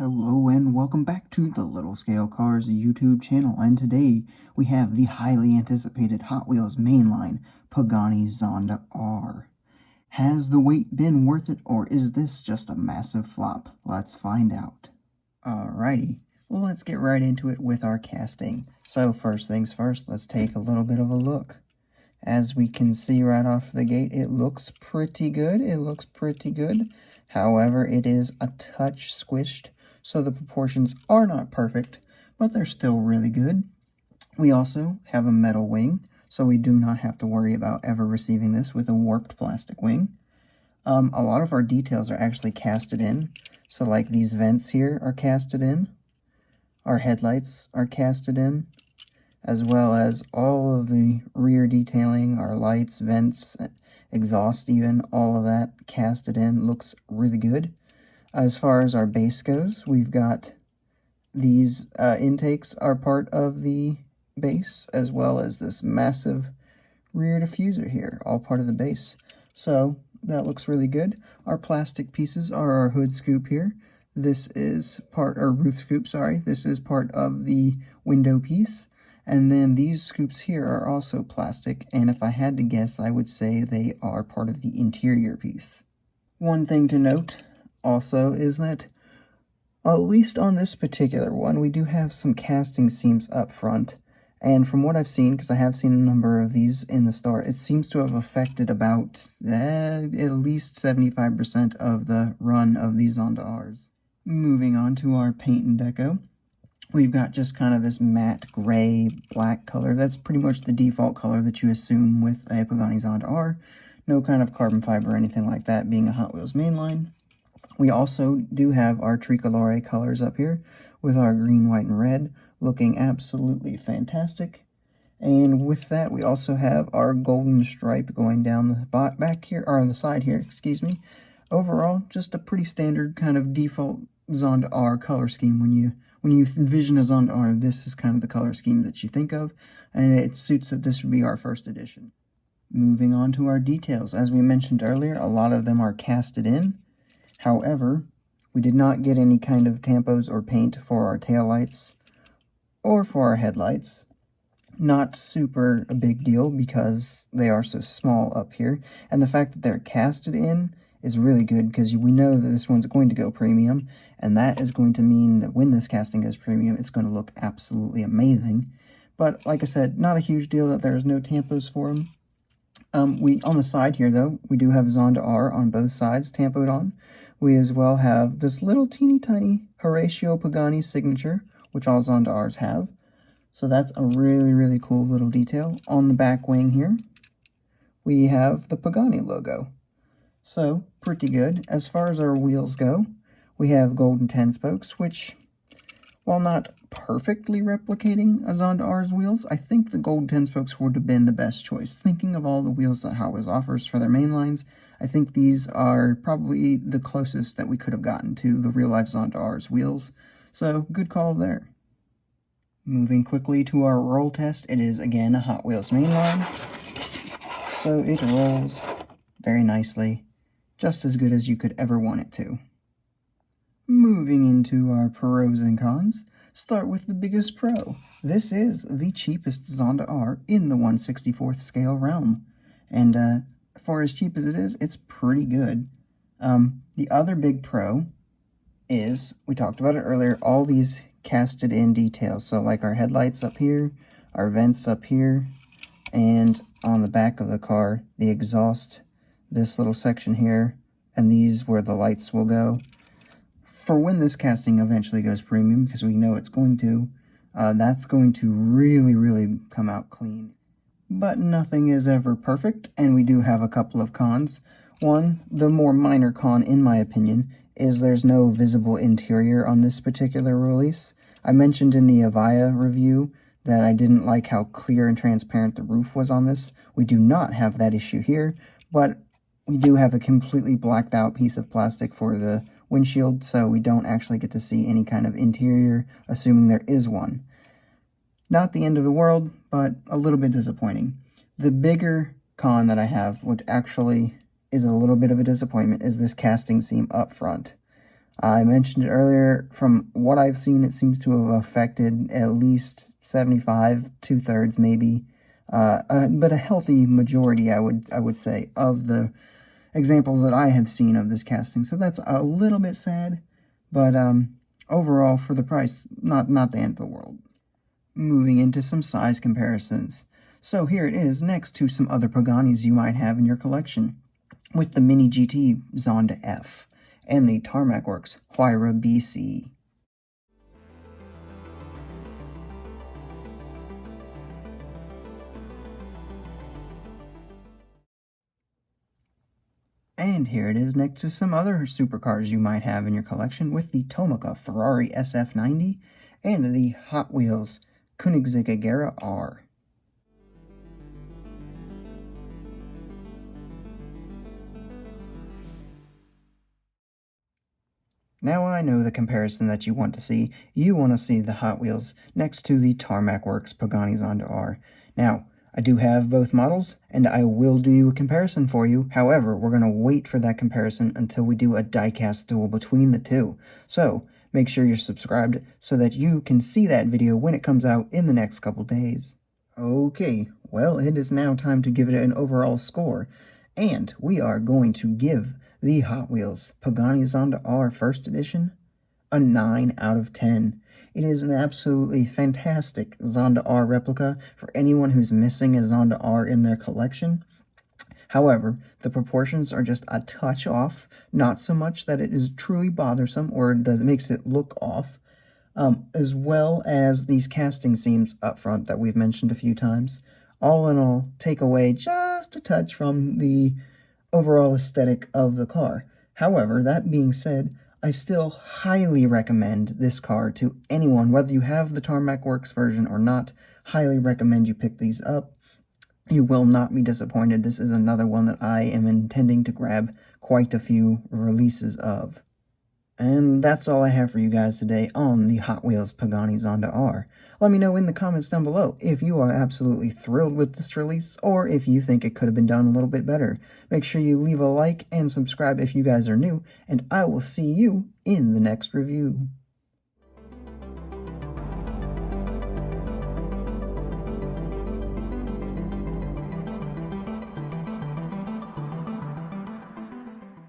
Hello and welcome back to the Little Scale Cars YouTube channel, and today we have the highly anticipated Hot Wheels mainline Pagani Zonda R. Has the wait been worth it, or is this just a massive flop? Let's find out. Alrighty, well, let's get right into it with our casting. So first things first, let's take a little bit of a look. As we can see right off the gate, it looks pretty good. However, it is a touch squished, so the proportions are not perfect, but they're still really good. We also have a metal wing, so we do not have to worry about ever receiving this with a warped plastic wing. A lot of our details are actually casted in, so like these vents here are casted in, our headlights are casted in, as well as all of the rear detailing, our lights, vents, exhaust even, all of that casted in. Looks really good. As far as our base goes, we've got these intakes are part of the base, as well as this massive rear diffuser here, all part of the base. So that looks really good. Our plastic pieces are our hood scoop here. This is part, or roof scoop, sorry. This is part of the window piece. And then these scoops here are also plastic, and if I had to guess, I would say they are part of the interior piece. One thing to note also is that, at least on this particular one, we do have some casting seams up front, and from what I've seen, because I have seen a number of these in the store, it seems to have affected about at least 75% of the run of these Zonda Rs. Moving on to our paint and deco, we've got just kind of this matte gray black color. That's pretty much the default color that you assume with a Pagani Zonda R. No kind of carbon fiber or anything like that, being a Hot Wheels mainline. We also do have our tricolore colors up here with our green, white, and red, looking absolutely fantastic. And with that, we also have our golden stripe going down the back here, or on the side here, excuse me. Overall, just a pretty standard kind of default Zonda R color scheme. When you envision a Zonda R, this is kind of the color scheme that you think of, and it suits that this would be our first edition. Moving on to our details. As we mentioned earlier, a lot of them are casted in. However, we did not get any kind of tampos or paint for our taillights or for our headlights. Not super a big deal because they are so small up here, and the fact that they're casted in is really good because we know that this one's going to go premium, and that is going to mean that when this casting goes premium, it's going to look absolutely amazing. But like I said, not a huge deal that there's no tampos for them. On the side here, though, we do have Zonda R on both sides tampoed on. We as well have this little teeny tiny Horatio Pagani signature, which all Zonda Rs have. So that's a really, really cool little detail. On the back wing here, we have the Pagani logo. So, pretty good. As far as our wheels go, we have golden 10 spokes, which, while not perfectly replicating a Zonda R's wheels, I think the gold 10 spokes would have been the best choice. Thinking of all the wheels that Hot Wheels offers for their main lines, I think these are probably the closest that we could have gotten to the real-life Zonda R's wheels, so good call there. Moving quickly to our roll test, it is again a Hot Wheels mainline, so it rolls very nicely, just as good as you could ever want it to. Moving into our pros and cons, start with the biggest pro. This is the cheapest Zonda R in the 1/64th scale realm, and for as cheap as it is, it's pretty good. The other big pro is, we talked about it earlier, all these casted in details. So like our headlights up here, our vents up here, and on the back of the car, the exhaust, this little section here, and these where the lights will go. For when this casting eventually goes premium, because we know it's going to, that's going to really, really come out clean. But nothing is ever perfect, and we do have a couple of cons. One, the more minor con in my opinion, is there's no visible interior on this particular release. I mentioned in the Avaya review that I didn't like how clear and transparent the roof was on this. We do not have that issue here, but we do have a completely blacked out piece of plastic for the windshield, so we don't actually get to see any kind of interior, assuming there is one. Not the end of the world, but a little bit disappointing. The bigger con that I have, which actually is a little bit of a disappointment, is this casting seam up front. I mentioned it earlier, from what I've seen, it seems to have affected at least 75, two-thirds maybe, but a healthy majority, I would say, of the examples that I have seen of this casting. So that's a little bit sad, but overall, for the price, not the end of the world. Moving into some size comparisons. So here it is next to some other Paganis you might have in your collection, with the Mini GT Zonda F and the Tarmac Works Huayra BC. And here it is next to some other supercars you might have in your collection, with the Tomica Ferrari SF90 and the Hot Wheels Koenigsegg R. Now I know the comparison that you want to see. You want to see the Hot Wheels next to the Tarmac Works Pagani Zonda R. Now, I do have both models, and I will do a comparison for you. However, we're going to wait for that comparison until we do a diecast duel between the two. So, make sure you're subscribed so that you can see that video when it comes out in the next couple days. Okay, well, it is now time to give it an overall score, and we are going to give the Hot Wheels Pagani Zonda R First Edition a 9 out of 10. It is an absolutely fantastic Zonda R replica for anyone who's missing a Zonda R in their collection. However, the proportions are just a touch off, not so much that it is truly bothersome or makes it look off, as well as these casting seams up front that we've mentioned a few times. All in all, take away just a touch from the overall aesthetic of the car. However, that being said, I still highly recommend this car to anyone, whether you have the Tarmac Works version or not. Highly recommend you pick these up. You will not be disappointed. This is another one that I am intending to grab quite a few releases of. And that's all I have for you guys today on the Hot Wheels Pagani Zonda R. Let me know in the comments down below if you are absolutely thrilled with this release, or if you think it could have been done a little bit better. Make sure you leave a like and subscribe if you guys are new, and I will see you in the next review.